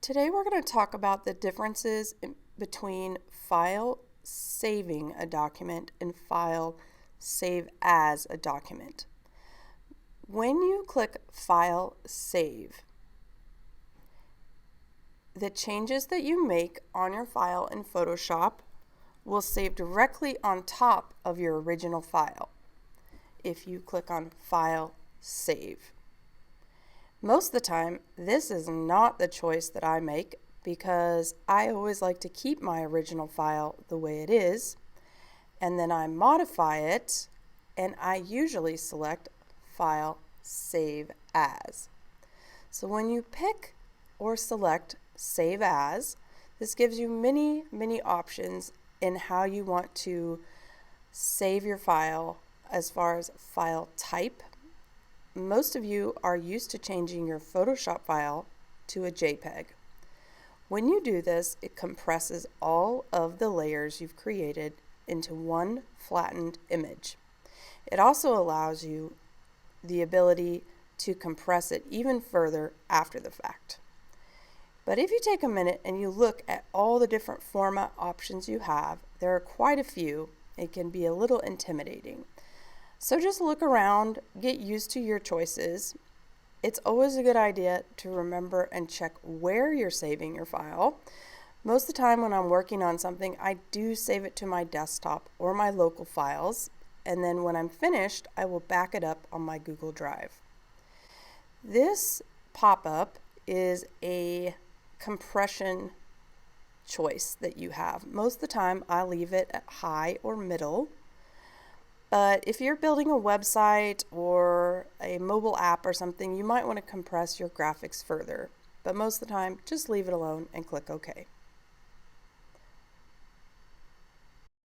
Today we're going to talk about the differences between file saving a document and file save as a document. When you click File Save, the changes that you make on your file in Photoshop will save directly on top of your original file if you click on File Save. Most of the time, this is not the choice that I make because I always like to keep my original file the way it is, and then I modify it, and I usually select File Save As. So when you pick or select Save As, this gives you many options in how you want to save your file as far as file type. Most of you are used to changing your Photoshop file to a JPEG. When you do this, it compresses all of the layers you've created into one flattened image. It also allows you the ability to compress it even further after the fact. But if you take a minute and you look at all the different format options you have, there are quite a few. It can be a little intimidating. So just look around, get used to your choices. It's always a good idea to remember and check where you're saving your file. Most of the time when I'm working on something, I do save it to my desktop or my local files, and then when I'm finished, I will back it up on my Google Drive. This pop-up is a compression choice that you have. Most of the time, I leave it at high or middle. But if you're building a website or a mobile app or something, you might want to compress your graphics further. But most of the time, just leave it alone and click OK.